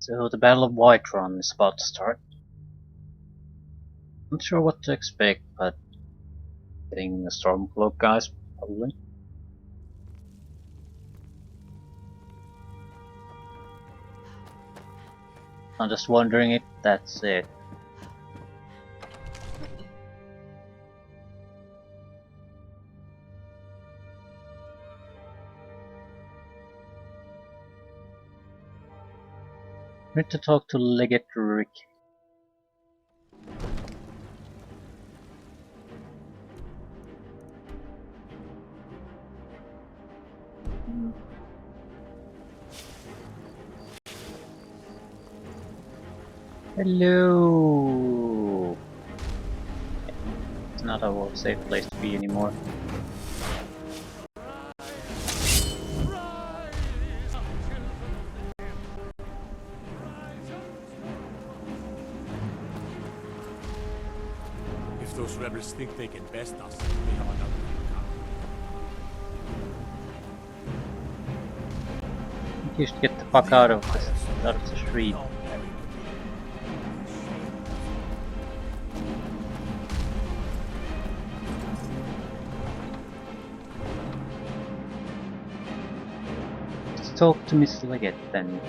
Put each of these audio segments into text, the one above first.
So the Battle of Whiterun is about to start. Not sure what to expect, but getting the Stormcloak guys, probably. I'm just wondering if that's it. Need to talk to Legate Rick. Hello. It's not a safe place to be anymore. If those rebels think they can best us, they have another way to come. You should get the fuck out of the street. Let's talk to Miss Legate then.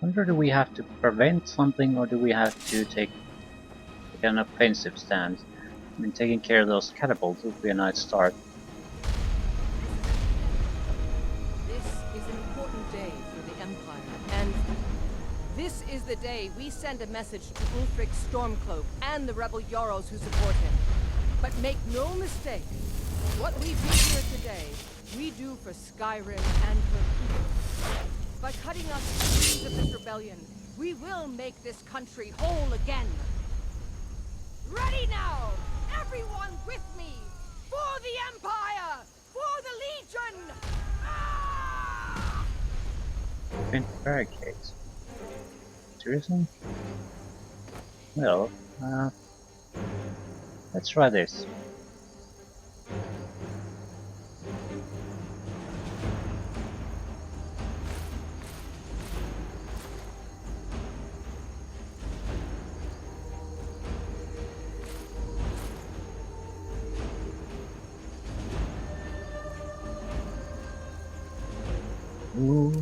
Wonder, do we have to prevent something or do we have to take an offensive stance? I mean, taking care of those catapults would be a nice start. This is an important day for the Empire, and this is the day we send a message to Ulfric Stormcloak and the rebel Jarls who support him. But make no mistake, what we do here today, we do for Skyrim and her people. By cutting us free of this rebellion, we will make this country whole again. Ready now! Everyone with me! For the Empire! For the Legion! Ah! Prevent barricades. Seriously? Well, let's try this. Ooh.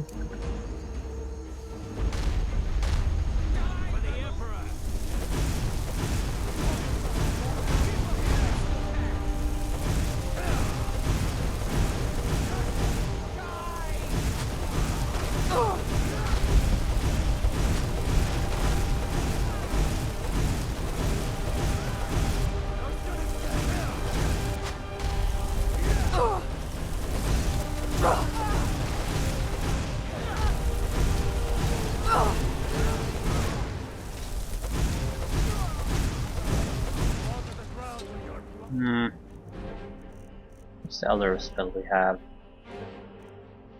What's the other spell we have?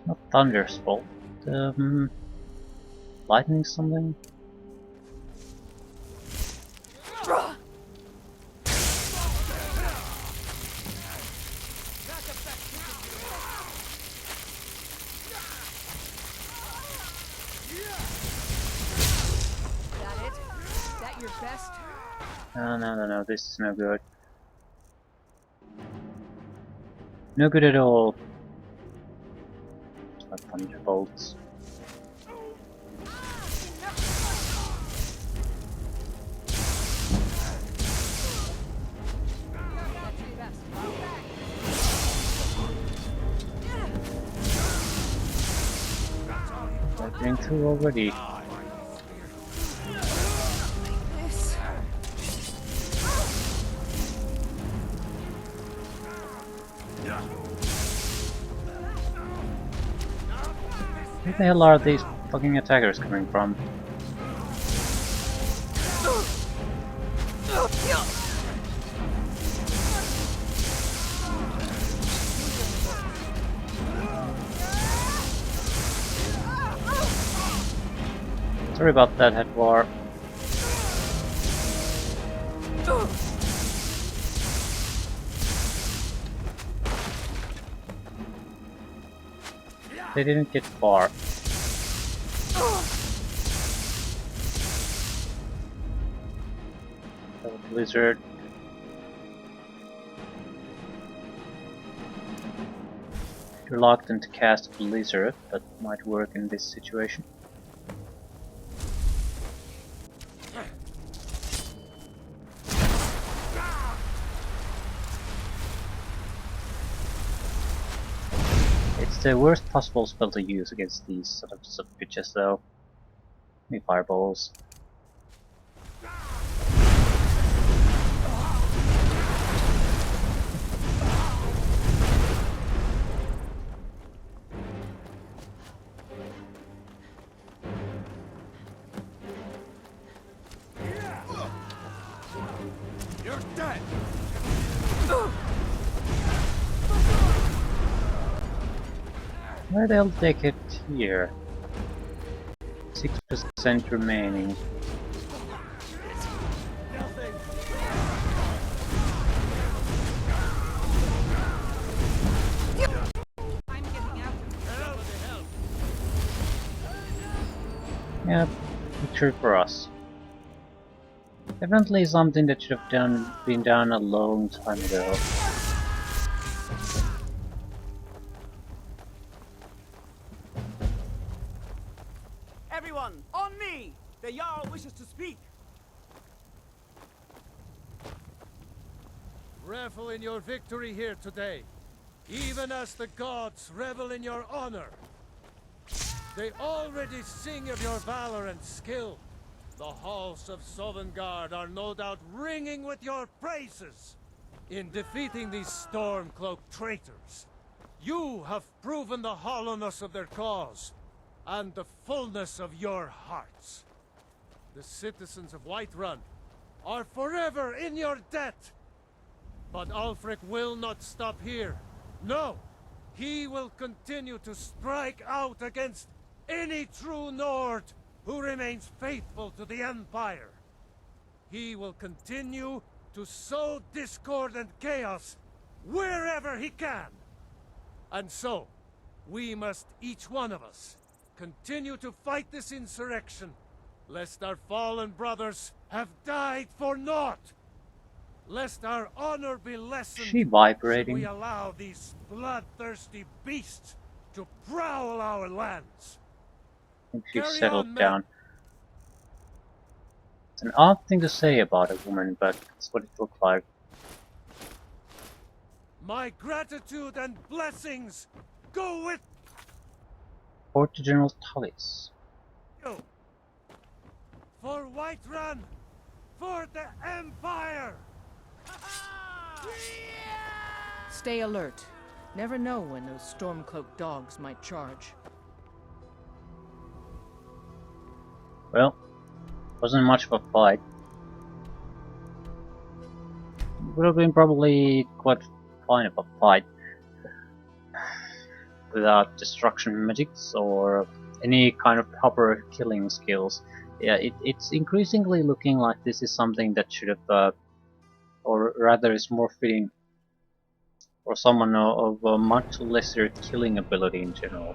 Not Thunder Spell. Lightning something? That it? Is that your best? No, this is no good. No good at all. My thunderbolts. That's your best. I'm getting through already. Where the hell are these fucking attackers coming from? Sorry about that, Headwar. They didn't get far. So, Blizzard. Reluctant to cast Blizzard, but might work in this situation. It's the worst possible spell to use against these sort of bitches though. Maybe fireballs. You're dead! Where they'll take it here. 6% remaining. Yeah, victory for us. Definitely something that should have been done a long time ago. Everyone, on me! The Jarl wishes to speak. Revel in your victory here today, even as the gods revel in your honor. They already sing of your valor and skill. The halls of Sovngarde are no doubt ringing with your praises. In defeating these Stormcloak traitors, you have proven the hollowness of their cause, and the fullness of your hearts. The citizens of Whiterun are forever in your debt. But Ulfric will not stop here. No! He will continue to strike out against any true Nord who remains faithful to the Empire. He will continue to sow discord and chaos wherever he can. And so, we must, each one of us, continue to fight this insurrection, lest our fallen brothers have died for naught. Lest our honor be lessened, She vibrating. should we allow these bloodthirsty beasts to prowl our lands. I think she's Carry settled on, down. It's an odd thing to say about a woman, but it's what it looked like. My gratitude and blessings go with Report to General Tullis. you. For Whiterun, for the Empire! Stay alert. Never know when those Stormcloak dogs might charge. Well, wasn't much of a fight. Would have been probably quite fine of a fight without destruction magics or any kind of proper killing skills. Yeah, it's increasingly looking like this is something that should have, or rather is more fitting for someone of a much lesser killing ability in general.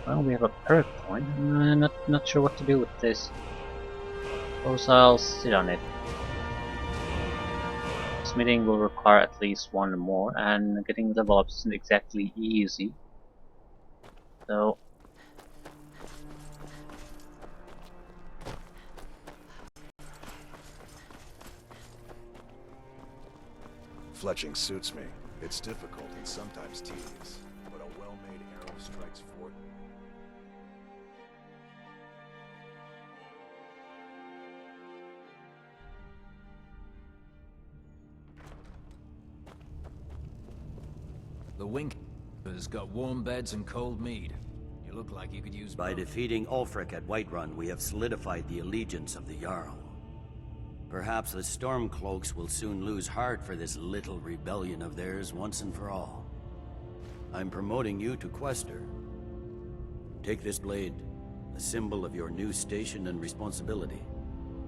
Well, we have a perk point. I'm not sure what to do with this. Suppose I'll sit on it. Smithing will require at least one more, and getting level ups isn't exactly easy. So Fletching suits me. It's difficult and sometimes tedious, but a well-made arrow strikes forth. The Wink has got warm beds and cold mead. You look like you could use By both. defeating Ulfric at Whiterun, we have solidified the allegiance of the Jarl. Perhaps the Stormcloaks will soon lose heart for this little rebellion of theirs once and for all. I'm promoting you to Quester. Take this blade, a symbol of your new station and responsibility.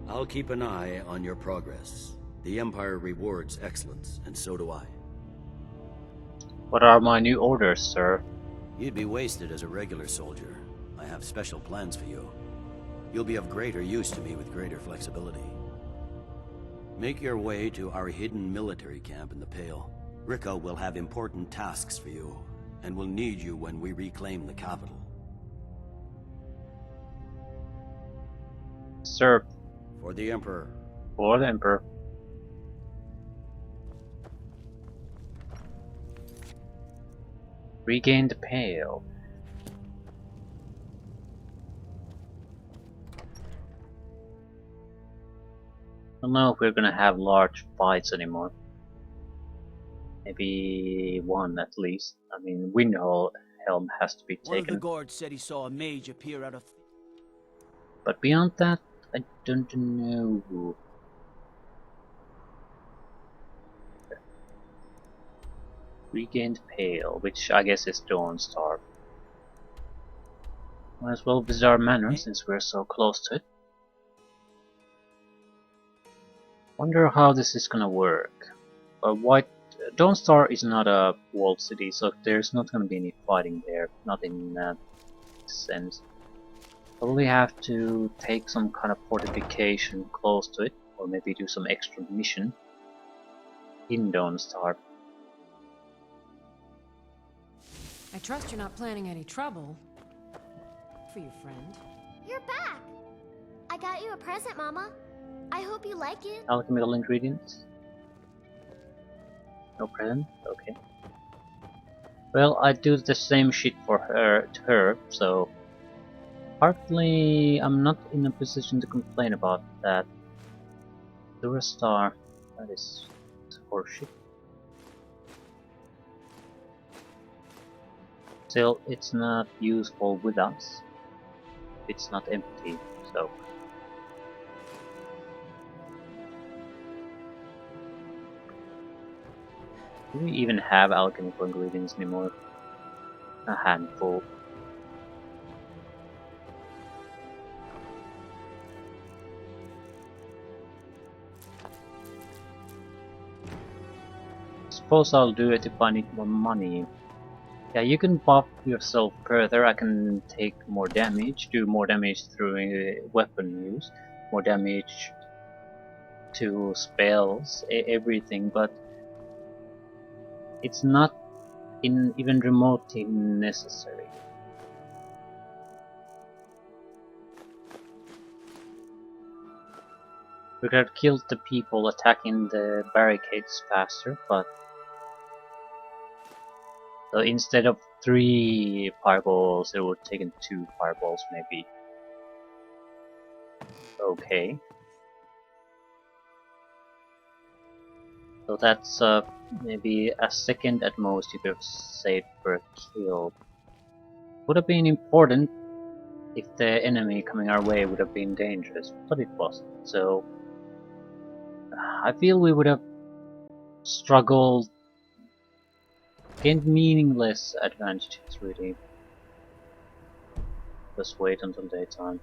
I'll keep an eye on your progress. The Empire rewards excellence, and so do I. What are my new orders, sir? You'd be wasted as a regular soldier. I have special plans for you. You'll be of greater use to me with greater flexibility. Make your way to our hidden military camp in the Pale. Rico will have important tasks for you, and will need you when we reclaim the capital. Sir, For the Emperor. for the Emperor. Regain the Pale. I don't know if we're gonna have large fights anymore. Maybe one at least. I mean, Windhelm has to be One of the taken. guards said he saw a mage appear out of... But beyond that, I don't know. Regained Pale, which I guess is Dawnstar. Might as well visit our manor since we're so close to it. Wonder how this is gonna work. Dawnstar is not a walled city, so there's not gonna be any fighting there. Not in that sense. Probably have to take some kind of fortification close to it, or maybe do some extra mission in Dawnstar. I trust you're not planning any trouble for your friend. You're back! I got you a present, Mama. I hope you like it. Alchemical ingredients. No present? Okay. Well, I do the same shit for her, so partly I'm not in a position to complain about that. Durastar, that is horseshit. Still, it's not useful with us. It's not empty, so. Do we even have alchemical ingredients anymore? A handful. Suppose I'll do it if I need more money. Yeah, you can buff yourself further. I can take more damage, do more damage through weapon use, more damage to spells, everything, but it's not even remotely necessary. We could have killed the people attacking the barricades faster, but so instead of 3 fireballs, it would have taken 2 fireballs maybe. Okay. So that's maybe a second at most you could have saved per kill. Would have been important if the enemy coming our way would have been dangerous, but it wasn't. So I feel we would have struggled, gained meaningless advantages really. Just wait until daytime.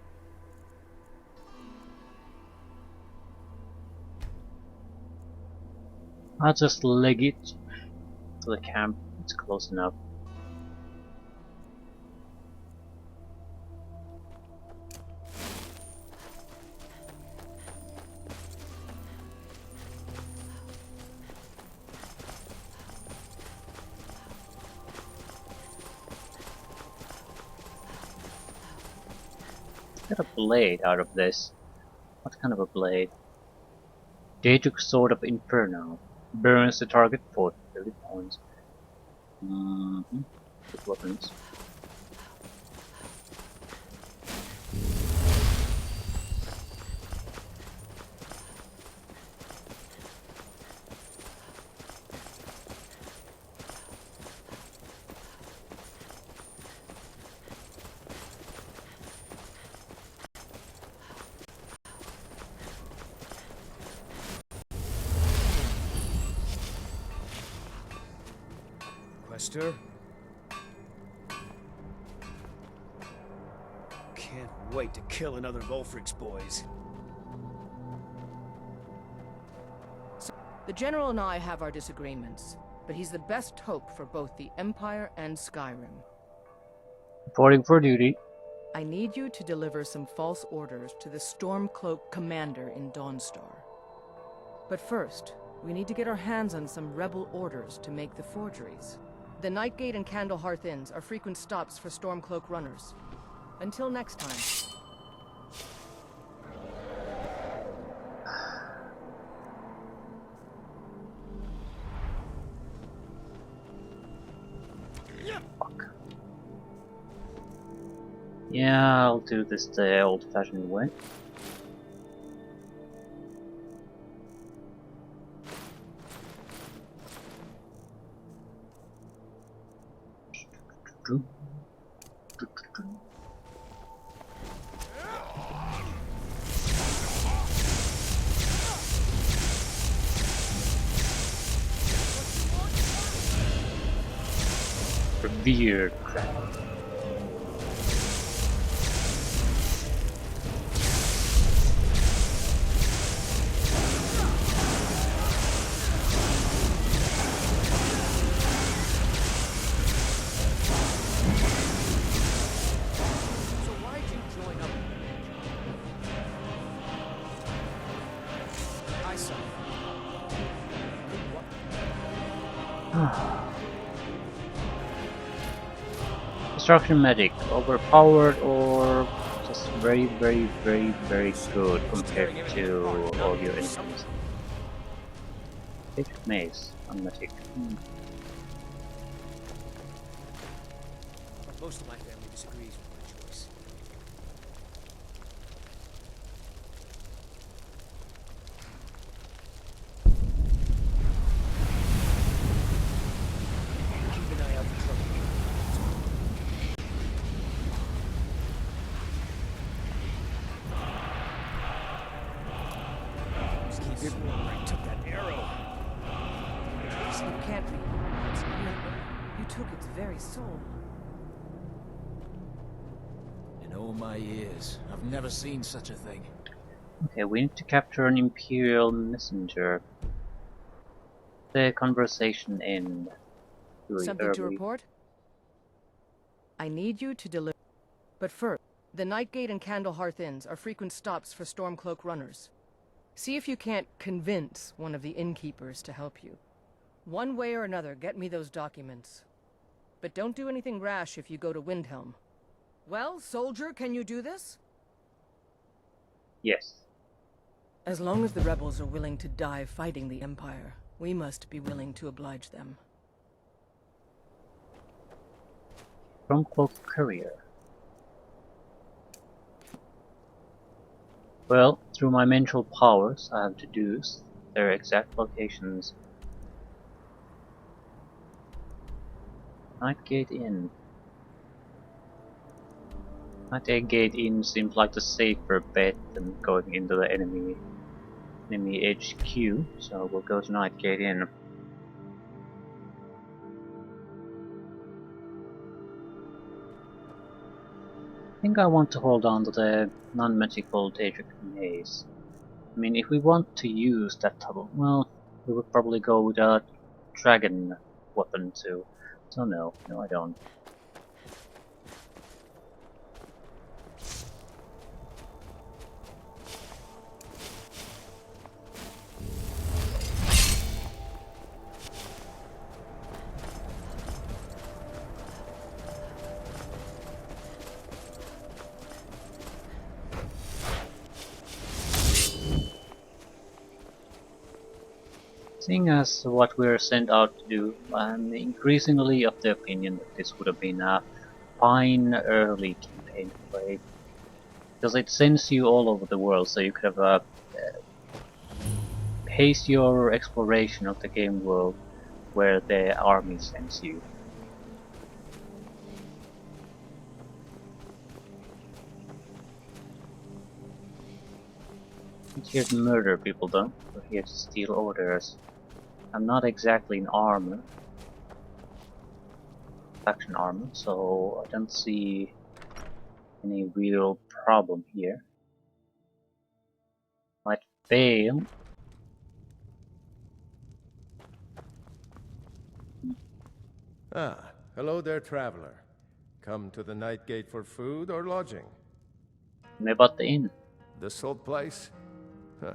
I'll just leg it to the camp, it's close enough. Get a blade out of this. What kind of a blade? Daedric Sword of Inferno. Burns the target for 30 points. Good weapons. Quester? Can't wait to kill another of Ulfric's boys. The General and I have our disagreements. but he's the best hope for both the Empire and Skyrim. Reporting for duty. I need you to deliver some false orders to the Stormcloak commander in Dawnstar. But first, we need to get our hands on some rebel orders to make the forgeries. The Nightgate and Candlehearth Inns are frequent stops for Stormcloak runners. Until next time. Fuck. Yeah, I'll do this the old-fashioned way. Revered crap. So why'd you join up? I saw. Destruction magic, overpowered or just very, very, very, very good compared to all your enemies. Big mace, unmagic. Most of my family disagrees with my choice. Keep an eye out for trouble. Just keep it warm. I took that arrow. You can't be. You took its very soul. In all my years, I've never seen such a thing. Okay, we need to capture an Imperial messenger. The conversation in Something to report? I need you to deliver. But first, the Nightgate and Candlehearth Inns are frequent stops for Stormcloak runners. See if you can't convince one of the innkeepers to help you. One way or another, get me those documents. But don't do anything rash if you go to Windhelm. Well, soldier, can you do this? Yes. As long as the rebels are willing to die fighting the Empire, we must be willing to oblige them. Stormcloak courier. Well, through my mental powers, I have deduced their exact locations. Nightgate Inn. Nightgate Inn seems like the safer bet than going into the enemy HQ, so we'll go to Nightgate Inn. I think I want to hold on to the non-magical Daedric mace. I mean, if we want to use that type of, well, we would probably go with a dragon weapon too. So no, I don't. Seeing as what we're sent out to do, I'm increasingly of the opinion that this would have been a fine early campaign to play. Because it sends you all over the world, so you could have paced your exploration of the game world where the army sends you. I'm here to murder people though, we're here to steal orders. I'm not exactly in armor, faction armor, so I don't see any real problem here. Might fail. Ah, hello there, traveler. Come to the Night Gate for food or lodging? Maybe about the inn. This old place? Huh.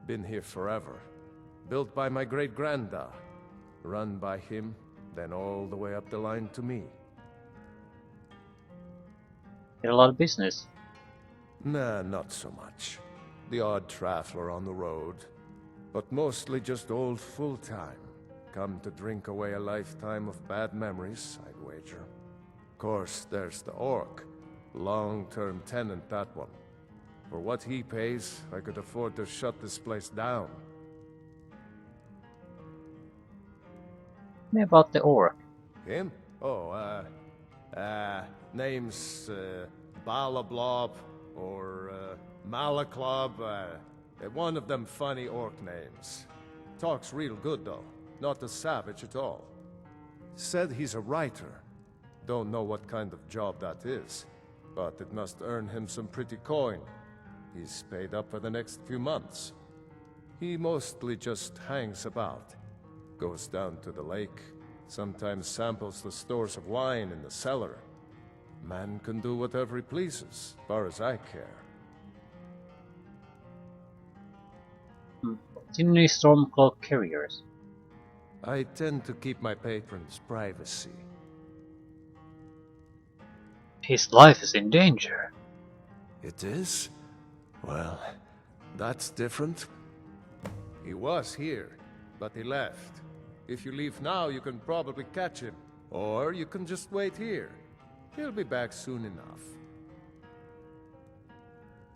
Been here forever. Built by my great-granddad. Run by him, then all the way up the line to me. Get a lot of business. Nah, not so much. The odd traveler on the road. But mostly just old full-time. Come to drink away a lifetime of bad memories, I'd wager. Of course, there's the orc. Long-term tenant, that one. For what he pays, I could afford to shut this place down. Maybe about the orc. Him? Oh, name's, Balablob, or, Malaclob, one of them funny orc names. Talks real good, though. Not a savage at all. Said he's a writer. Don't know what kind of job that is, but it must earn him some pretty coin. He's paid up for the next few months. He mostly just hangs about. Goes down to the lake, sometimes samples the stores of wine in the cellar. Man can do whatever he pleases, as far as I care. Didn't any Stormcloak carriers? I tend to keep my patrons' privacy. His life is in danger. It is? Well, that's different. He was here, but he left. If you leave now, you can probably catch him. Or you can just wait here. He'll be back soon enough.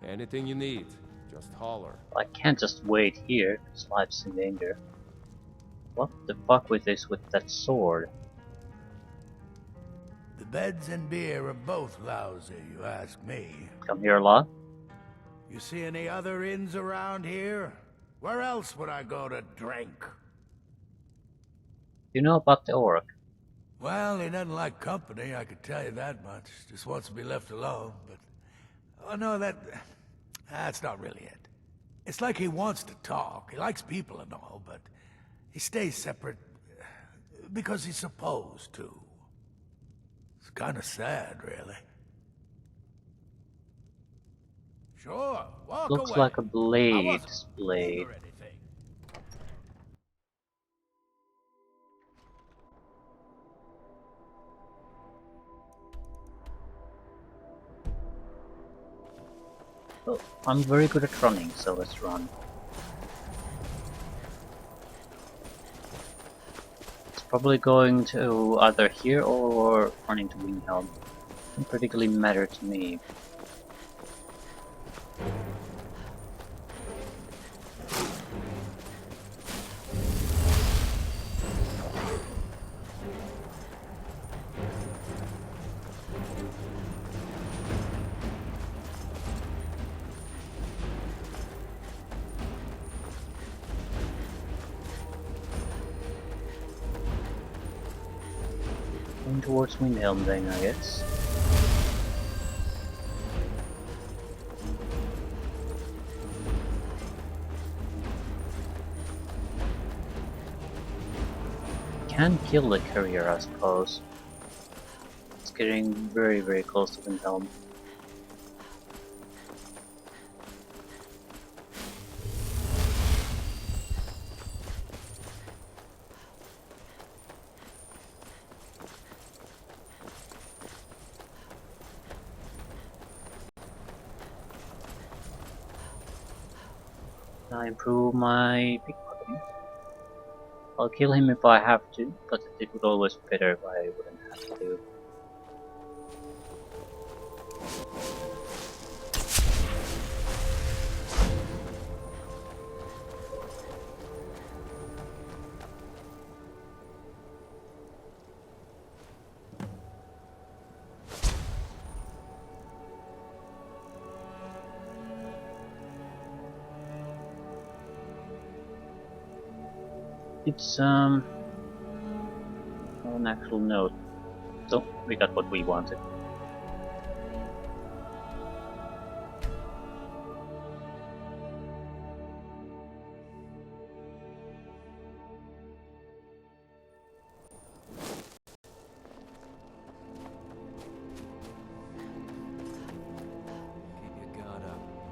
Anything you need, just holler. I can't just wait here. His life's in danger. What the fuck with this with that sword? The beds and beer are both lousy, you ask me. Come here a lot? You see any other inns around here? Where else would I go to drink? You know about the orc? Well, he doesn't like company, I could tell you that much. Just wants to be left alone, but... Oh, no, that's not really it. It's like he wants to talk. He likes people and all, but... he stays separate... because he's supposed to. It's kind of sad, really. Sure, walk Looks away. like a blade. Blade. Oh, I'm very good at running, so let's run. It's probably going to either here or running to Winghelm. Doesn't particularly matter to me. Going towards Windhelm then, I guess. Can kill the courier, I suppose. It's getting very, very close to Windhelm. I improve my pickpocketing. I'll kill him if I have to, but it would always be better if I wouldn't have to. It's an actual note. So we got what we wanted.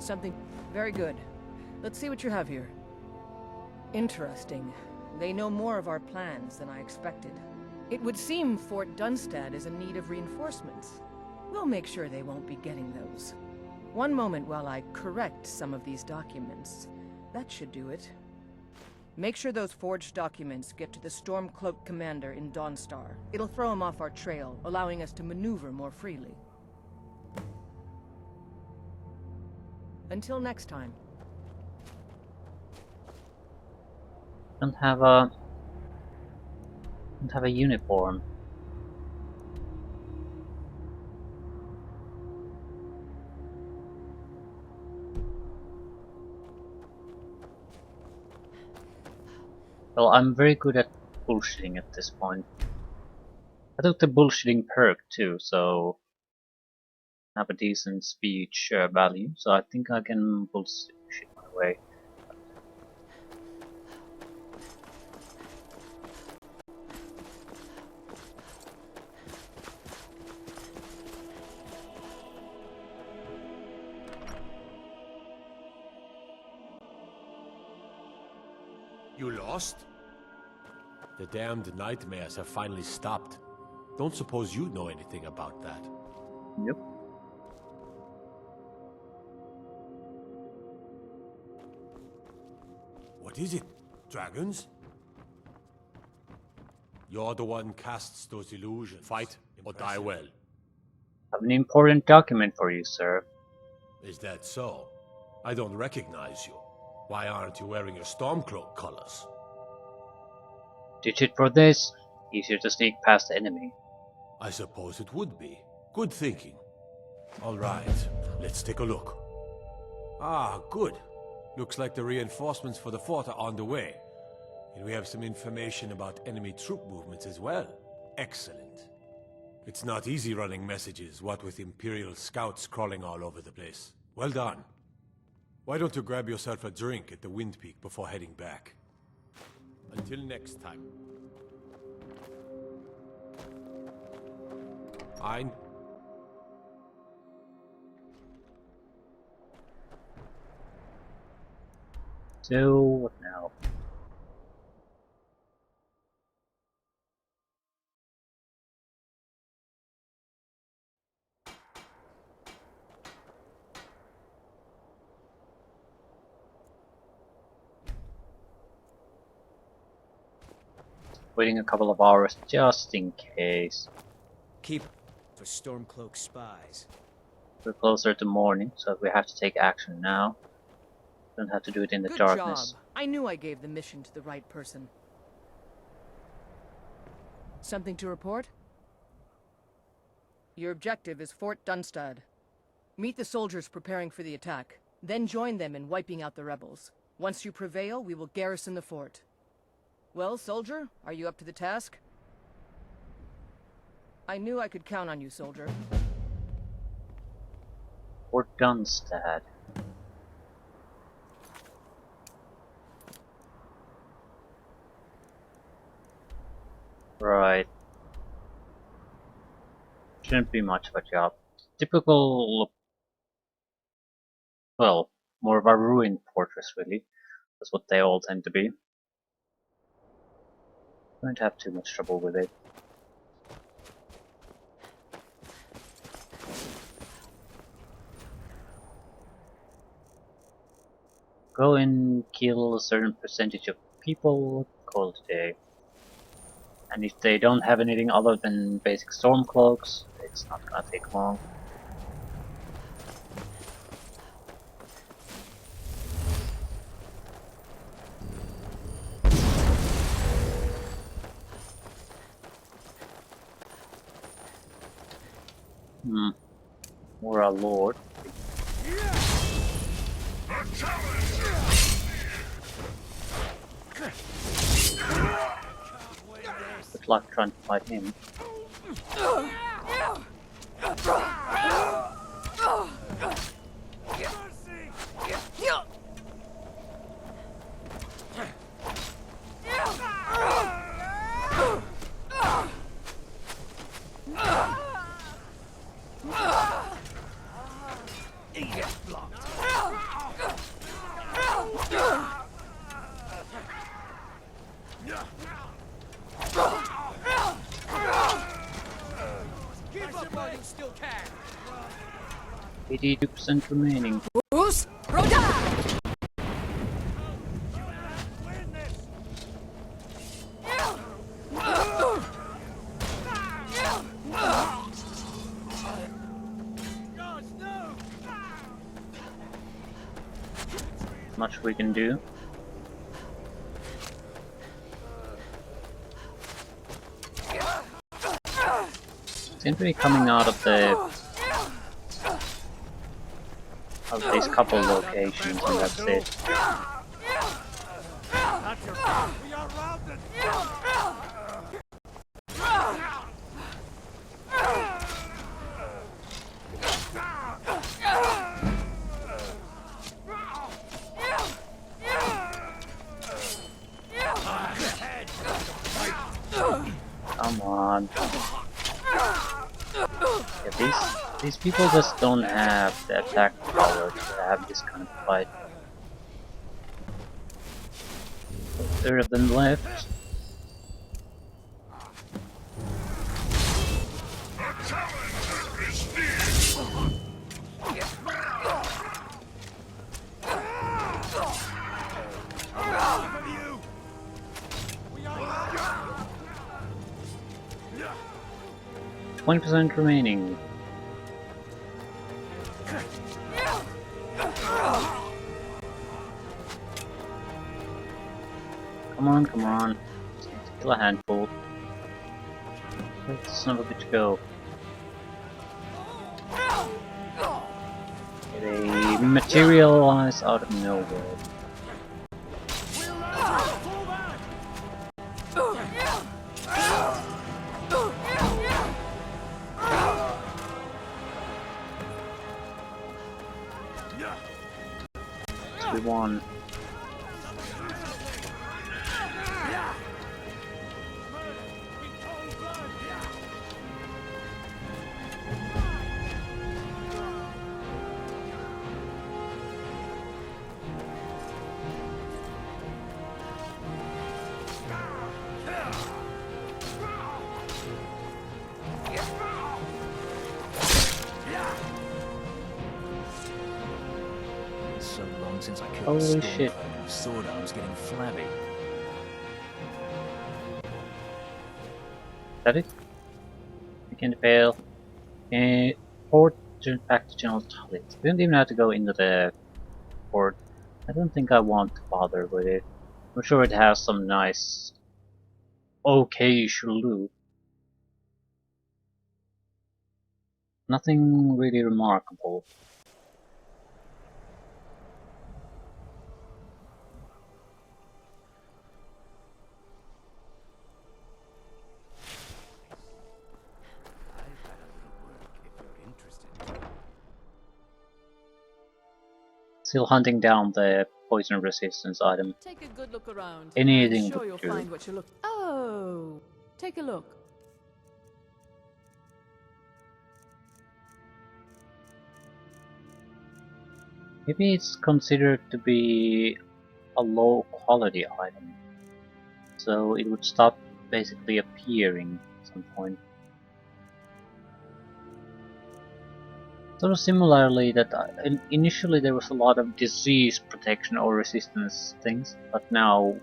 Something very good. Let's see what you have here. Interesting. They know more of our plans than I expected. It would seem Fort Dunstad is in need of reinforcements. We'll make sure they won't be getting those. One moment while I correct some of these documents. That should do it. Make sure those forged documents get to the Stormcloak commander in Dawnstar. It'll throw him off our trail, allowing us to maneuver more freely. Until next time. Don't have a uniform. Well, I'm very good at bullshitting at this point. I took the bullshitting perk too, so I have a decent speech value, so I think I can bullshit my way. You lost? The damned nightmares have finally stopped. Don't suppose you know anything about that. Yep. What is it? Dragons? You're the one casts those illusions. Fight or die well. I have an important document for you, sir. Is that so? I don't recognize you. Why aren't you wearing your Stormcloak colors? Ditch it for this. Easier to sneak past the enemy. I suppose it would be. Good thinking. All right, let's take a look. Ah, good. Looks like the reinforcements for the fort are on the way. And we have some information about enemy troop movements as well. Excellent. It's not easy running messages, what with Imperial scouts crawling all over the place. Well done. Why don't you grab yourself a drink at the Wind Peak before heading back? Until next time. Fine. So, what now? Waiting a couple of hours just in case. Keep for Stormcloak spies. We're closer to morning, so we have to take action now. Don't have to do it in the Good darkness. job. I knew I gave the mission to the right person. Something to report? Your objective is Fort Dunstad. Meet the soldiers preparing for the attack, then join them in wiping out the rebels. Once you prevail, we will garrison the fort. Well, soldier, are you up to the task? I knew I could count on you, soldier. Fort Dunstad. Right. Shouldn't be much of a job. Typical, well, more of a ruined fortress really. That's what they all tend to be. Don't have too much trouble with it. Go and kill a certain percentage of people, call it a day. And if they don't have anything other than basic Stormcloaks, it's not gonna take long. Or a lord. Good luck trying to fight him. Keep up while you still can. 82% remaining. Bruce, Rhoda! Much we can do. Seem to be coming out of these couple locations, and that's it. We are routed! Come on. Yeah, these people just don't have the attack power to have this kind of fight. 3 of them left. We 20% remaining. Come on, come on. Just need to kill a handful. Let the son of a bitch go. They materialize out of nowhere. We won. So long since I killed Holy a shit. stormcloak, sword arms getting flabby. That it? Begin to fail. Port back to General Tullis. We don't even have to go into the port. I don't think I want to bother with it. I'm sure it has some nice okay-ish loot. Nothing really remarkable. Still hunting down the poison resistance item. Take a good look around. Anything I'm sure would you'll do. find what you look. Oh, take a look. Maybe it's considered to be a low quality item, so it would stop basically appearing at some point. Sort of similarly, that initially there was a lot of disease protection or resistance things, but now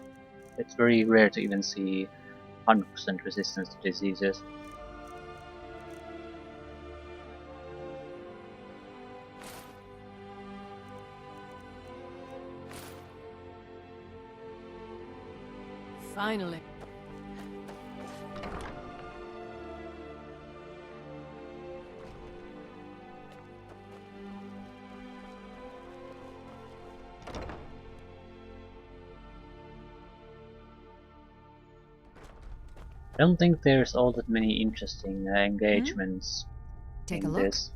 it's very rare to even see 100% resistance to diseases. Finally. I don't think there's all that many interesting engagements Take a in look. this.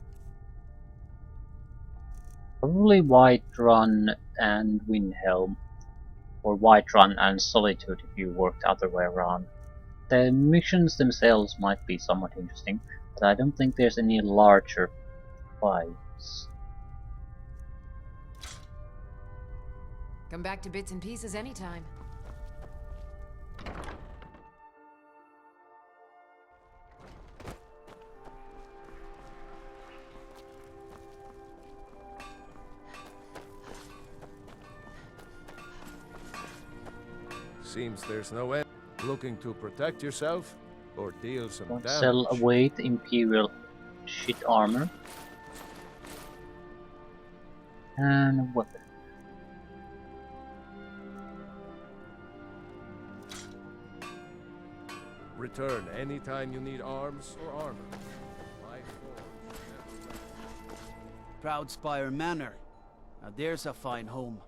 Probably Whiterun and Windhelm, or Whiterun and Solitude if you worked the other way around. The missions themselves might be somewhat interesting, but I don't think there's any larger fights. Come back to bits and pieces anytime. Seems there's no end. Looking to protect yourself or deal some Don't damage? sell away the Imperial shit armor. And weapon. Return anytime you need arms or armor. My forge never rests. Proudspire Manor. Now there's a fine home.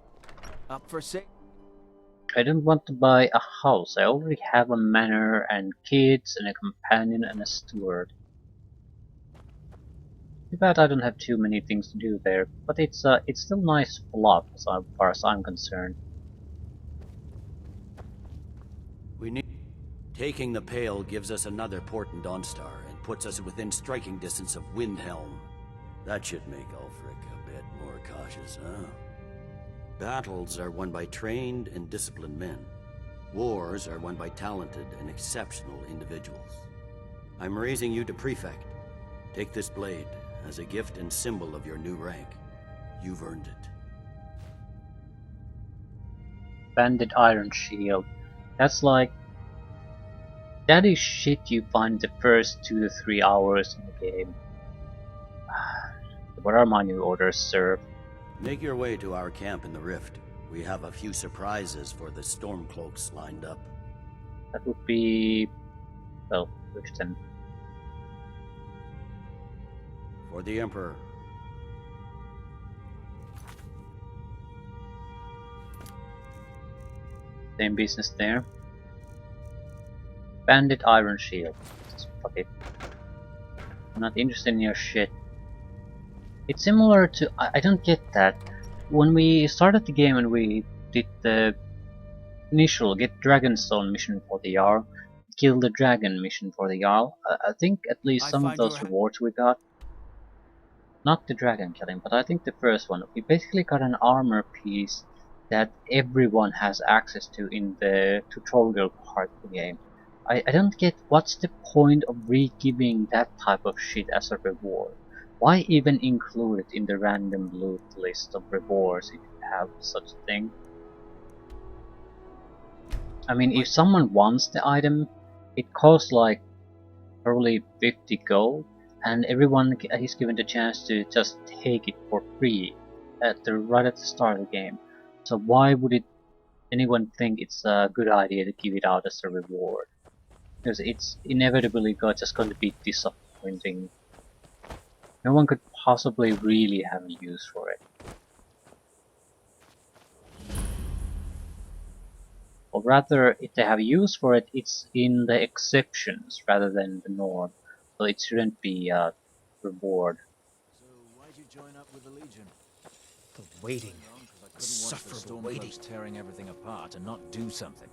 Up for sale. I don't want to buy a house. I already have a manor and kids and a companion and a steward. Too bad I don't have too many things to do there, but it's still nice fluff as far as I'm concerned. We need... Taking the Pale gives us another port in Dawnstar and puts us within striking distance of Windhelm. That should make Ulfric a bit more cautious, huh? Battles are won by trained and disciplined men. Wars are won by talented and exceptional individuals. I'm raising you to Prefect. Take this blade as a gift and symbol of your new rank. You've earned it. Banded Iron Shield. That's like... that is shit you find the first 2 to 3 hours in the game. What are my new orders, sir? Make your way to our camp in the Rift. We have a few surprises for the Stormcloaks lined up. That would be... well, Riften. For the Emperor. Same business there. Bandit Iron Shield. Just fuck it. I'm not interested in your shit. It's similar to... I don't get that. When we started the game and we did the initial get Dragonstone mission for the Jarl, kill the dragon mission for the Jarl, I think at least some of those rewards we got, not the dragon killing, but I think the first one, we basically got an armor piece that everyone has access to in the tutorial part of the game. I don't get what's the point of re-giving that type of shit as a reward. Why even include it in the random loot list of rewards if you have such a thing? I mean, if someone wants the item, it costs like probably 50 gold, and everyone is given the chance to just take it for free right at the start of the game. So why would anyone think it's a good idea to give it out as a reward? Because it's inevitably just going to be disappointing. No one could possibly really have a use for it. Or rather, if they have a use for it, it's in the exceptions rather than the norm. So it shouldn't be a reward. So why'd you join up with the Legion? The waiting. Insufferable waiting. Tearing everything apart and not do something.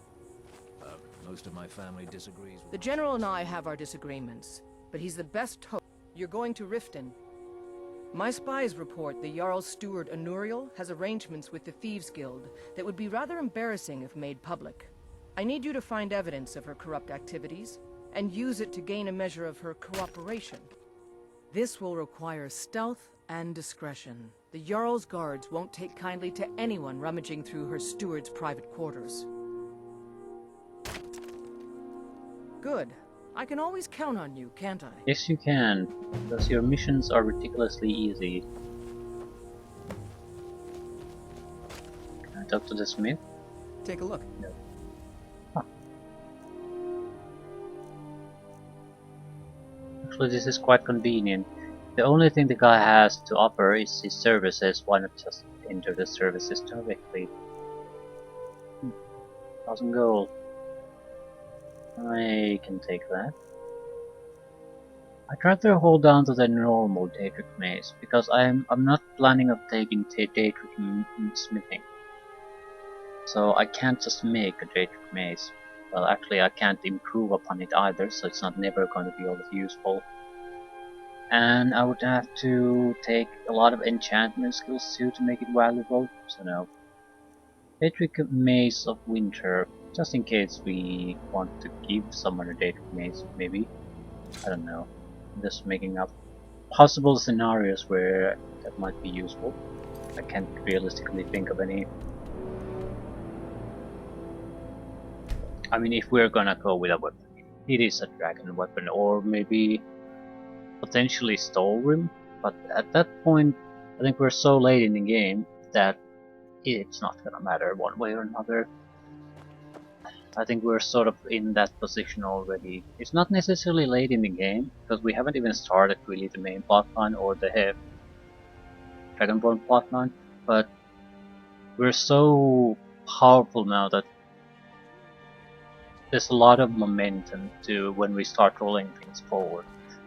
Most of my family disagrees with... The General and I have our disagreements, but he's the best hope. You're going to Riften. My spies report the Jarl's steward Anuriel has arrangements with the Thieves Guild that would be rather embarrassing if made public. I need you to find evidence of her corrupt activities and use it to gain a measure of her cooperation. This will require stealth and discretion. The Jarl's guards won't take kindly to anyone rummaging through her steward's private quarters. Good. I can always count on you, can't I? Yes, you can, because your missions are ridiculously easy. Can I talk to the smith? Take a look. No. Huh. Actually, this is quite convenient. The only thing the guy has to offer is his services. Why not just enter the services directly? 1,000 gold. I can take that. I'd rather hold on to the normal Daedric mace, because I'm not planning on taking Daedric smithing. So I can't just make a Daedric mace. Well, actually I can't improve upon it either, so it's not never going to be all that useful. And I would have to take a lot of enchantment skills too to make it valuable, so no. Daedric Mace of Winter, just in case we want to give someone a Daedric Mace, maybe. I don't know. I'm just making up possible scenarios where that might be useful. I can't realistically think of any. I mean, if we're gonna go with a weapon, it is a dragon weapon, or maybe potentially Skyrim. But at that point, I think we're so late in the game that it's not gonna matter one way or another. I think we're sort of in that position already. It's not necessarily late in the game, because we haven't even started really the main plotline or the Dragonborn plotline, but we're so powerful now that there's a lot of momentum to when we start rolling things forward.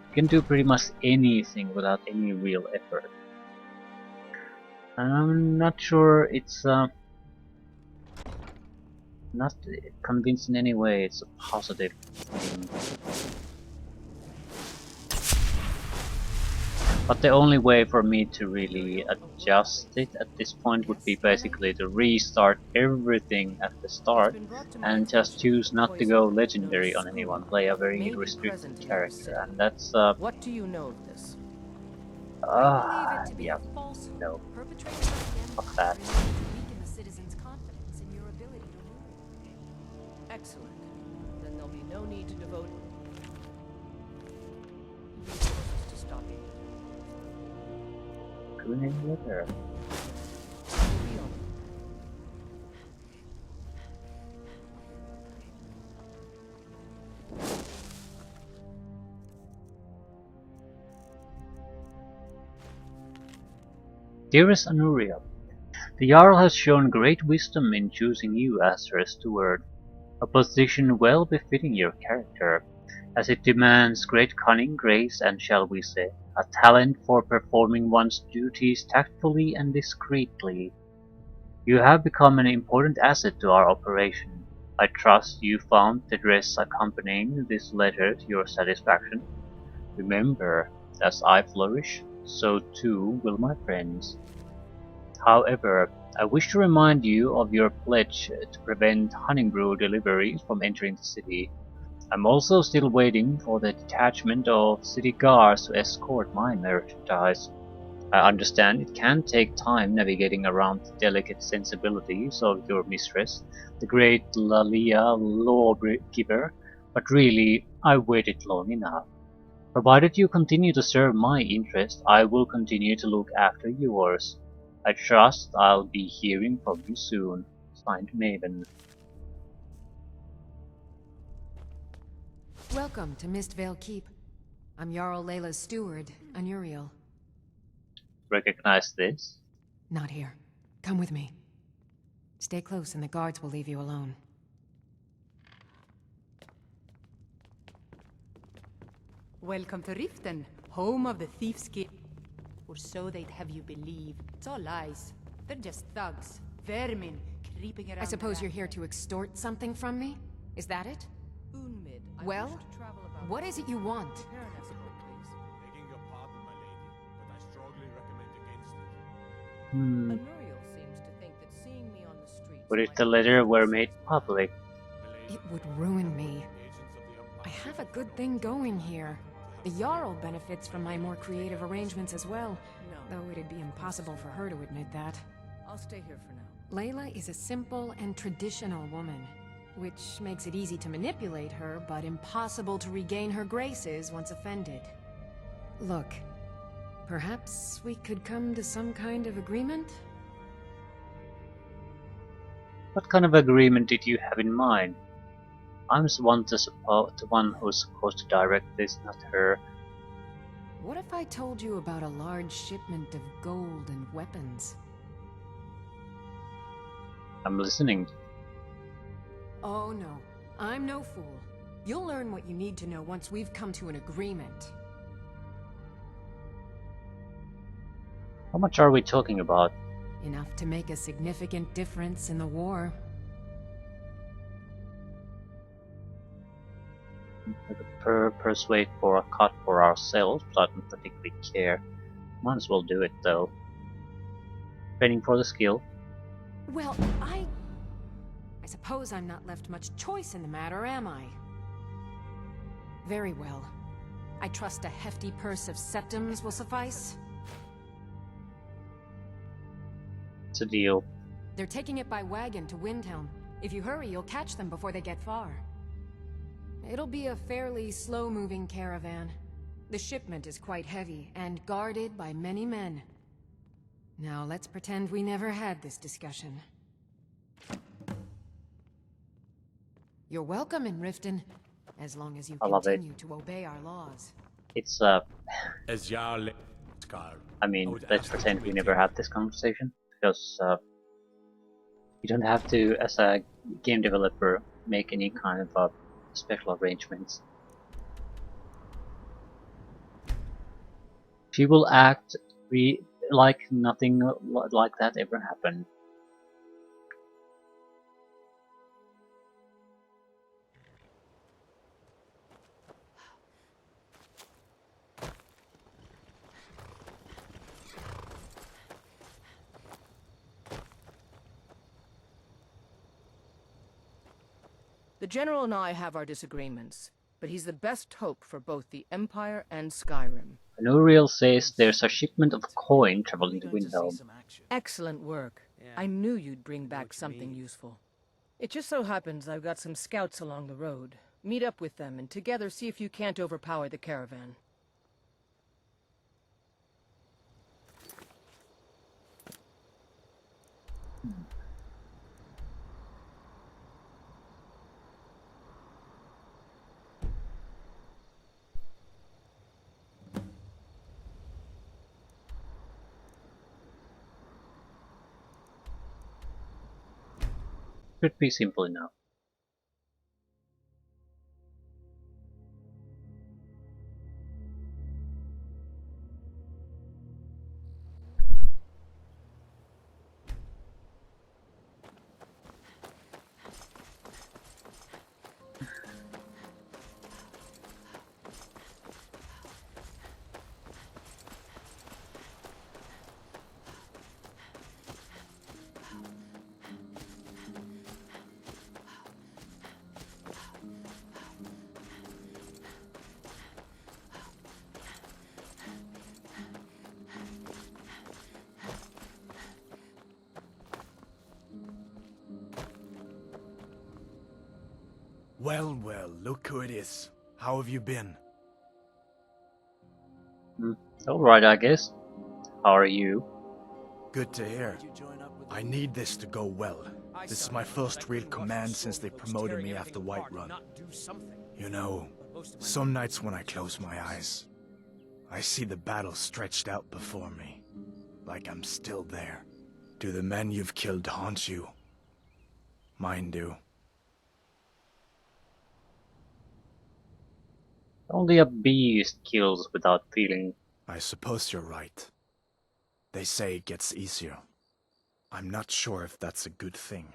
You can do pretty much anything without any real effort. And I'm not sure it's not convinced in any way it's a positive thing. But the only way for me to really adjust it at this point would be basically to restart everything at the start and just choose not to go legendary on anyone, play a very restricted character, and that's What do you know of this? yeah, no, fuck that. Excellent. Then there'll be no need to devote resources to stopping it. Doing it there. Dearest Anuria, the Jarl has shown great wisdom in choosing you as her steward, a position well befitting your character, as it demands great cunning, grace, and shall we say, a talent for performing one's duties tactfully and discreetly. You have become an important asset to our operation. I trust you found the dress accompanying this letter to your satisfaction. Remember, as I flourish, so too will my friends. However, I wish to remind you of your pledge to prevent hunting brew deliveries from entering the city. I'm also still waiting for the detachment of city guards to escort my merchandise. I understand it can take time navigating around the delicate sensibilities of your mistress, the great Lalia lawgiver, but really, I waited long enough. Provided you continue to serve my interest, I will continue to look after yours. I trust I'll be hearing from you soon. Signed, Maven. Welcome to Mistvale Keep. I'm Jarl Layla's steward, Anuriel. Recognize this? Not here. Come with me. Stay close and the guards will leave you alone. Welcome to Riften, home of the Thief's Guild. Or so they'd have you believe. It's all lies. They're just thugs. Vermin creeping around. I suppose you're here to extort something from me? Is that it? Unmid, Well, what is it you want? Begging your pardon, my lady, but I strongly recommend against it. Anuriel seems to think that seeing me on the streets. What if the letter were made public? It would ruin me. I have a good thing going here. The Jarl benefits from my more creative arrangements as well, though it'd be impossible for her to admit that. I'll stay here for now. Layla is a simple and traditional woman, which makes it easy to manipulate her, but impossible to regain her graces once offended. Look, perhaps we could come to some kind of agreement? What kind of agreement did you have in mind? I'm the one who's supposed to direct this, not her. What if I told you about a large shipment of gold and weapons? I'm listening. Oh no, I'm no fool. You'll learn what you need to know once we've come to an agreement. How much are we talking about? Enough to make a significant difference in the war. Persuade for a cut for ourselves, but I don't particularly care. Might as well do it though. Training for the skill. Well, I suppose I'm not left much choice in the matter, am I? Very well. I trust a hefty purse of septims will suffice. It's a deal. They're taking it by wagon to Windhelm. If you hurry, you'll catch them before they get far. It'll be a fairly slow-moving caravan. The shipment is quite heavy, and guarded by many men. Now let's pretend we never had this discussion. You're welcome in Riften, as long as you I love it. continue to obey our laws. It's As Jarl Scar. I mean, let's pretend we never had this conversation, because you don't have to, as a game developer, make any kind of special arrangements. She will act like nothing like that ever happened. The General and I have our disagreements, but he's the best hope for both the Empire and Skyrim. Nuriel says there's a shipment of coin traveling to Windhelm. Excellent work. I knew you'd bring back something useful. It just so happens I've got some scouts along the road. Meet up with them and together see if you can't overpower the caravan. Should be simple enough. Well, well, look who it is. How have you been? Alright, I guess. How are you? Good to hear. I need this to go well. This is my first real command since they promoted me after Whiterun. You know, some nights when I close my eyes, I see the battle stretched out before me, like I'm still there. Do the men you've killed haunt you? Mine do. Only a beast kills without feeling. I suppose you're right. They say it gets easier. I'm not sure if that's a good thing.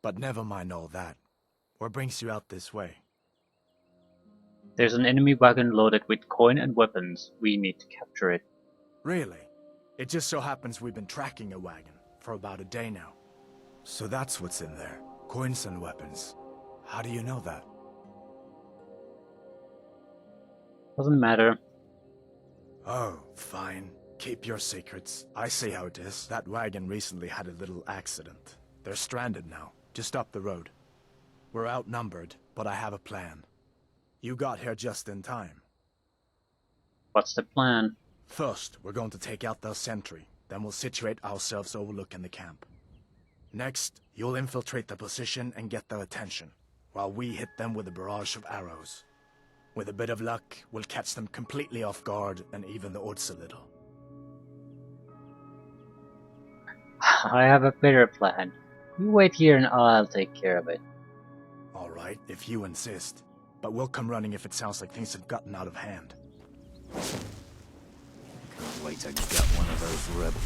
But never mind all that. What brings you out this way? There's an enemy wagon loaded with coin and weapons. We need to capture it. Really? It just so happens we've been tracking a wagon for about a day now. So that's what's in there. Coins and weapons. How do you know that? Doesn't matter. Oh, fine. Keep your secrets. I see how it is. That wagon recently had a little accident. They're stranded now, just up the road. We're outnumbered, but I have a plan. You got here just in time. What's the plan? First, we're going to take out their sentry. Then we'll situate ourselves overlooking the camp. Next, you'll infiltrate the position and get their attention, while we hit them with a barrage of arrows. With a bit of luck, we'll catch them completely off guard and even the odds a little. I have a better plan. You wait here and I'll take care of it. Alright, if you insist. But we'll come running if it sounds like things have gotten out of hand. Can't wait to gut one of those rebels.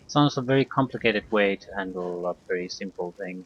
Sounds a very complicated way to handle a very simple thing.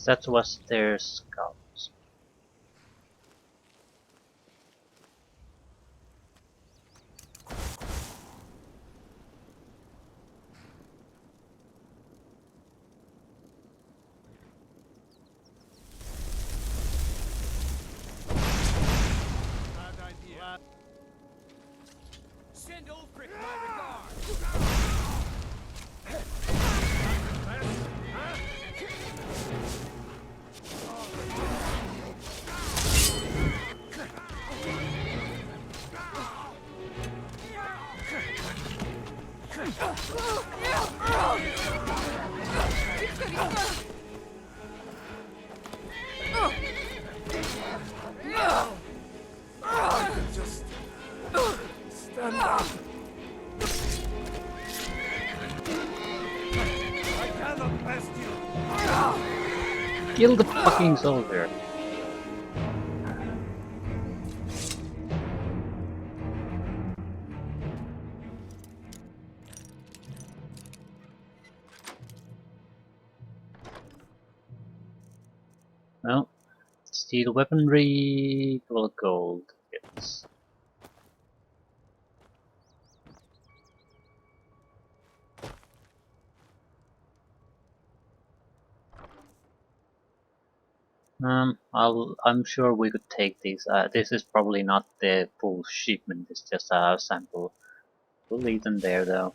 guess that was their scouts. Bad idea. Send Ulfric my regards. Just stand up. I cannot best you. Kill the fucking soldier. Well, steal weaponry, 12 gold. Yes. I'm sure we could take these. This is probably not the full shipment. It's just a sample. We'll leave them there, though.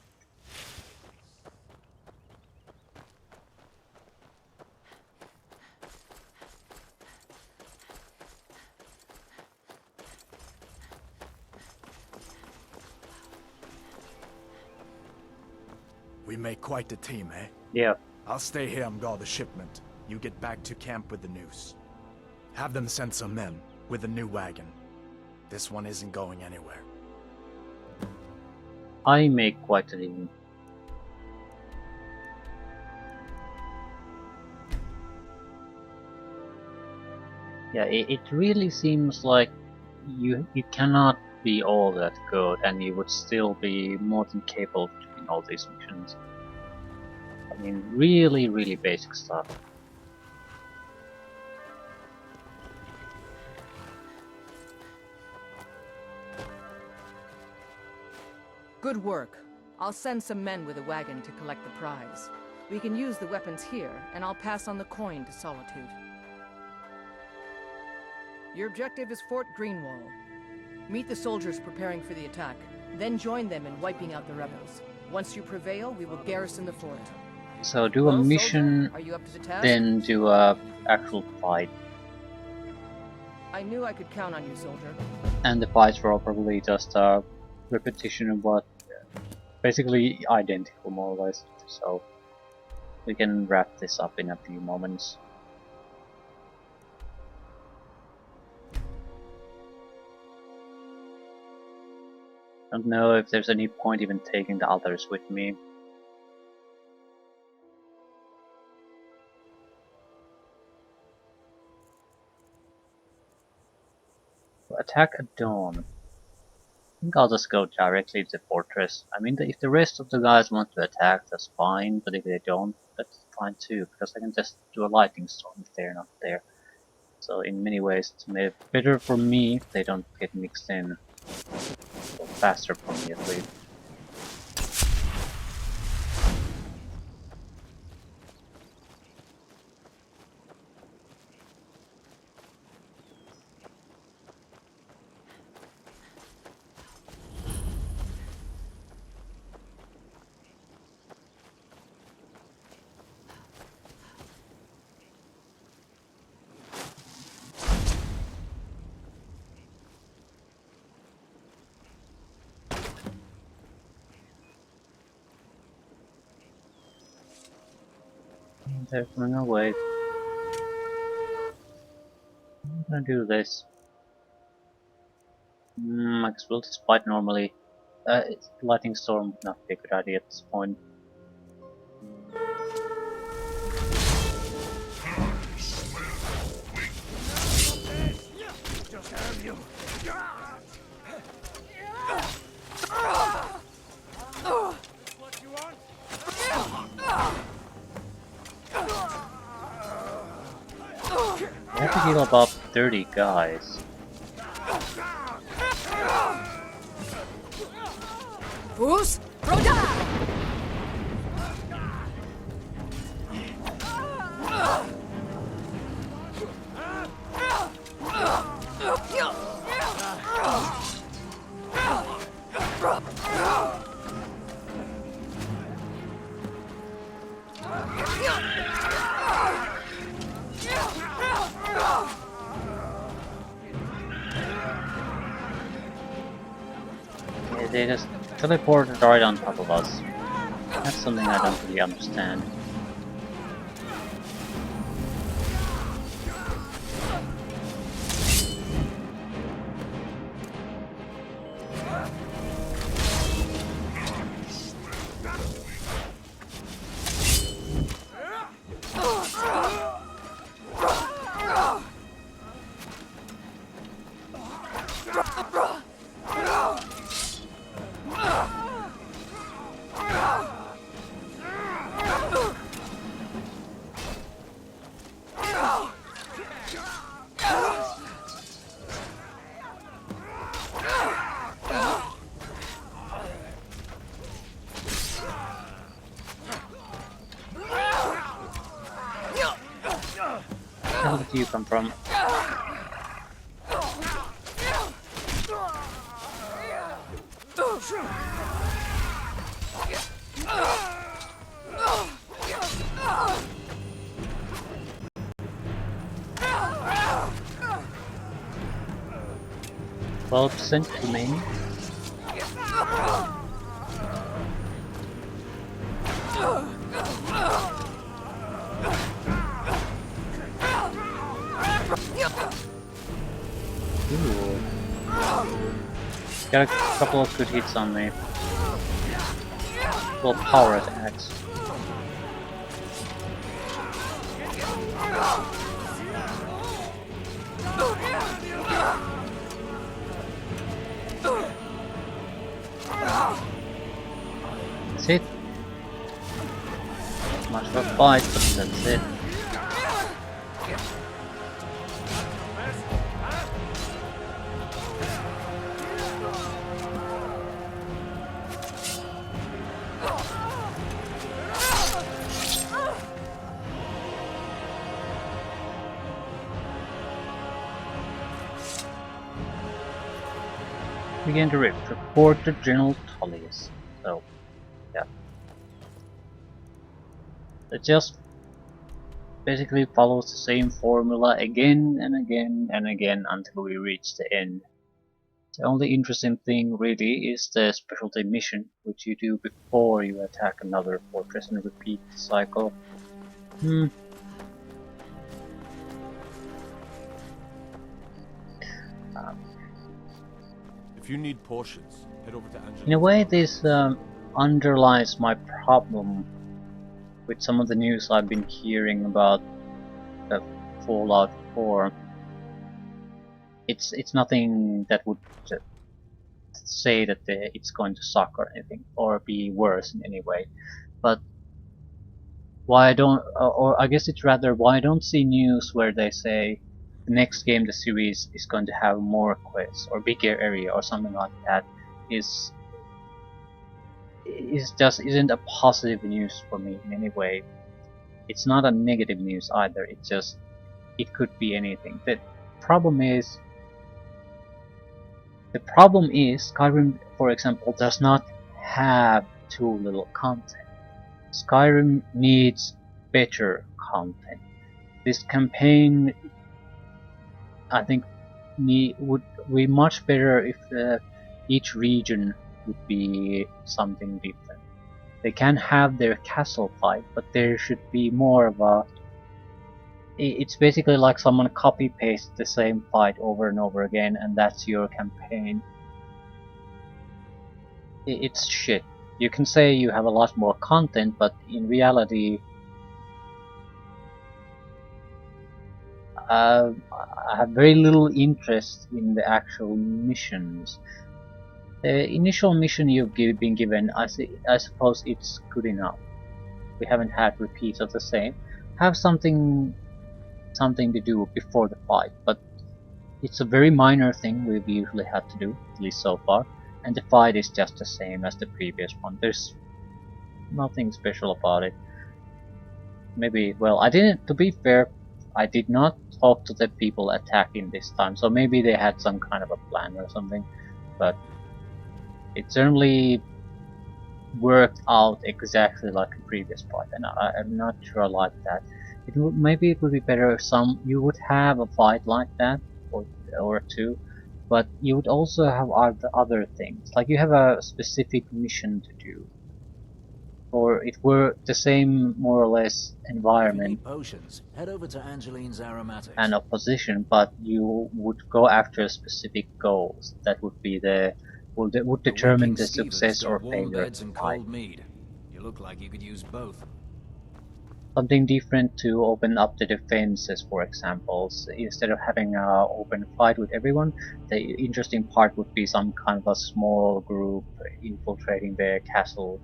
We make quite a team, eh? Yeah. I'll stay here and guard the shipment. You get back to camp with the news. Have them send some men with a new wagon. This one isn't going anywhere. I make quite a team. Yeah, it really seems like you cannot be all that good, and you would still be more than capable of doing all these missions. I mean, really basic stuff. Good work. I'll send some men with a wagon to collect the prize. We can use the weapons here, and I'll pass on the coin to Solitude. Your objective is Fort Greenwall. Meet the soldiers preparing for the attack, then join them in wiping out the rebels. Once you prevail, we will garrison the fort. So do a Well, mission, soldier, are you up to the task? then do a actual fight. I knew I could count on you, soldier. And the fights were probably just a repetition of what, basically identical more or less. So we can wrap this up in a few moments. Don't know if there's any point even taking the others with me. Attack at dawn. I think I'll just go directly to the fortress. I mean, if the rest of the guys want to attack, that's fine, but if they don't, that's fine too, because I can just do a lightning storm if they're not there. So in many ways, it's better for me if they don't get mixed in. Or faster for me at least. They're coming away. I'm gonna do this. I guess we'll just fight normally. Lightning storm would not be a good idea at this point. Just have you. What you want? kill about 30 guys. Bruce, throw down! Yeah, they just teleported right on top of us. That's something I don't really understand. Where did you come from? Well, sent to me. Ooh. Got a couple of good hits on me. Well, power attacks. That's it. Much of a fight, but that's it. Begin to report to General Tullius. So, yeah. It just basically follows the same formula again and again and again until we reach the end. The only interesting thing really is the specialty mission, which you do before you attack another fortress and repeat the cycle. If you need potions, head over to Angela. In a way, this underlies my problem with some of the news I've been hearing about Fallout 4. It's nothing that would say that it's going to suck or anything, or be worse in any way. But why I don't, or I guess it's rather why I don't see news where they say the next game the series is going to have more quests or bigger area or something like that is just isn't a positive news for me in any way. It's not a negative news either. It's just it could be anything. The problem is Skyrim, for example, does not have too little content. Skyrim needs better content. This campaign, I think, would be much better if each region would be something different. They can have their castle fight, but there should be more of a... It's basically like someone copy-pastes the same fight over and over again, and that's your campaign. It's shit. You can say you have a lot more content, but in reality, I have very little interest in the actual missions. The initial mission you've been given, I suppose it's good enough. We haven't had repeats of the same. Have something something to do before the fight, but it's a very minor thing we've usually had to do, at least so far, and the fight is just the same as the previous one. There's nothing special about it. Maybe, well, I didn't, to be fair, I did not talk to the people attacking this time, so maybe they had some kind of a plan or something, but it certainly worked out exactly like the previous fight, and I'm not sure I like that. Maybe it would be better if you would have a fight like that, or two, but you would also have other things, like you have a specific mission to do, or it were the same more or less environment Potions. Head over to Angeline's Aromatics. and opposition, but you would go after specific goals that would be would determine the success or failure of the fight. You look like you could use both. Something different to open up the defenses, for example. So instead of having an open fight with everyone, the interesting part would be some kind of a small group infiltrating the castle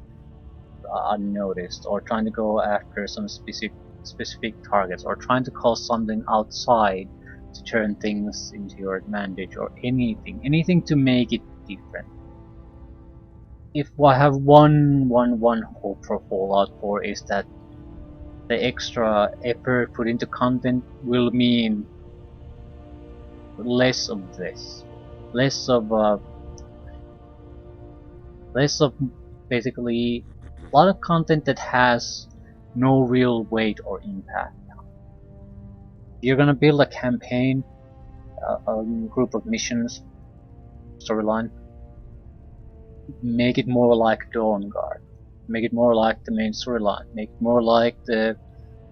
unnoticed, or trying to go after some specific targets, or trying to cause something outside to turn things into your advantage, or anything to make it different. If I have one hope for Fallout 4 is that the extra effort put into content will mean less of this, less of basically a lot of content that has no real weight or impact. You're gonna build a campaign, a group of missions, storyline. Make it more like Dawn Guard. Make it more like the main storyline. Make it more like the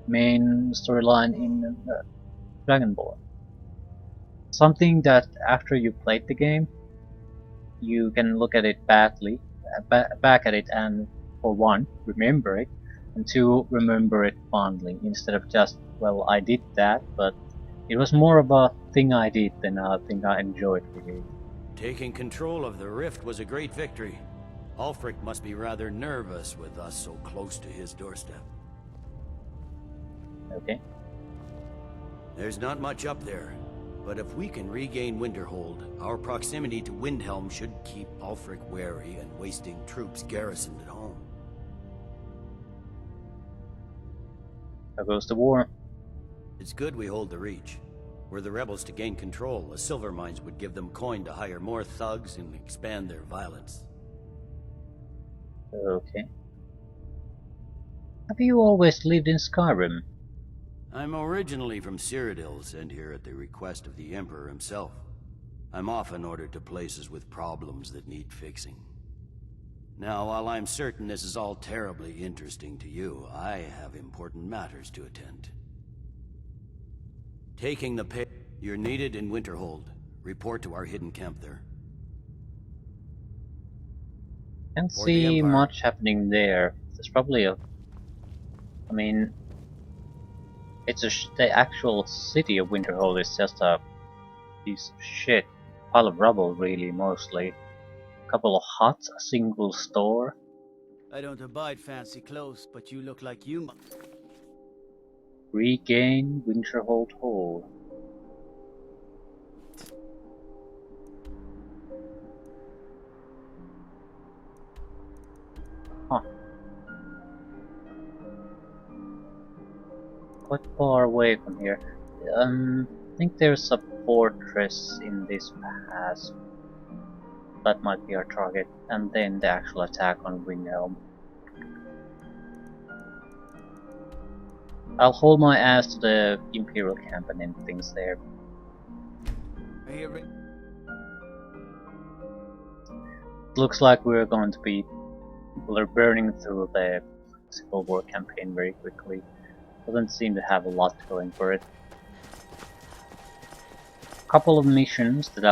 main storyline in Dragonborn. Something that after you played the game, you can look at it back at it, and for one, remember it, and two, remember it fondly, instead of just, well, I did that, but it was more of a thing I did than a thing I enjoyed really. Taking control of the rift was a great victory. Ulfric must be rather nervous with us so close to his doorstep. Okay. There's not much up there, but if we can regain Winterhold, our proximity to Windhelm should keep Ulfric wary and wasting troops garrisoned at home. There goes the war. It's good we hold the Reach. Were the rebels to gain control, the silver mines would give them coin to hire more thugs and expand their violence. Okay. Have you always lived in Skyrim? I'm originally from Cyrodiil, sent here at the request of the Emperor himself. I'm often ordered to places with problems that need fixing. Now, while I'm certain this is all terribly interesting to you, I have important matters to attend to. Taking the pay. You're needed in Winterhold. Report to our hidden camp there. Can't see much happening there. There's probably I mean, the actual city of Winterhold is just a piece of shit. Pile of rubble, really, mostly. A couple of huts, a single store. I don't abide fancy clothes, but you look like you must. Regain Winterhold Hall. Huh. Quite far away from here. I think there's a fortress in this pass. That might be our target. And then the actual attack on Windhelm. I'll hold my ass to the Imperial camp and end things there. Looks like we're going to be burning through the Civil War campaign very quickly. Doesn't seem to have a lot going for it. Couple of missions that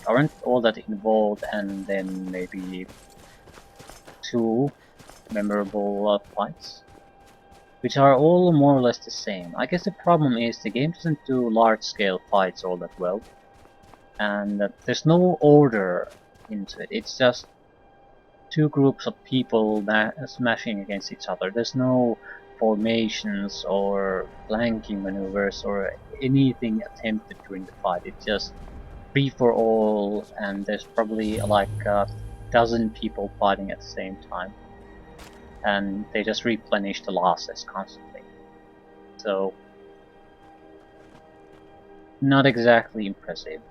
aren't all that involved, and then maybe 2 memorable fights, which are all more or less the same. I guess the problem is the game doesn't do large-scale fights all that well, and there's no order into it. It's just 2 groups of people smashing against each other. There's no formations or flanking maneuvers or anything attempted during the fight. It's just free for all, and there's probably like a dozen people fighting at the same time, and they just replenish the losses constantly. So not exactly impressive.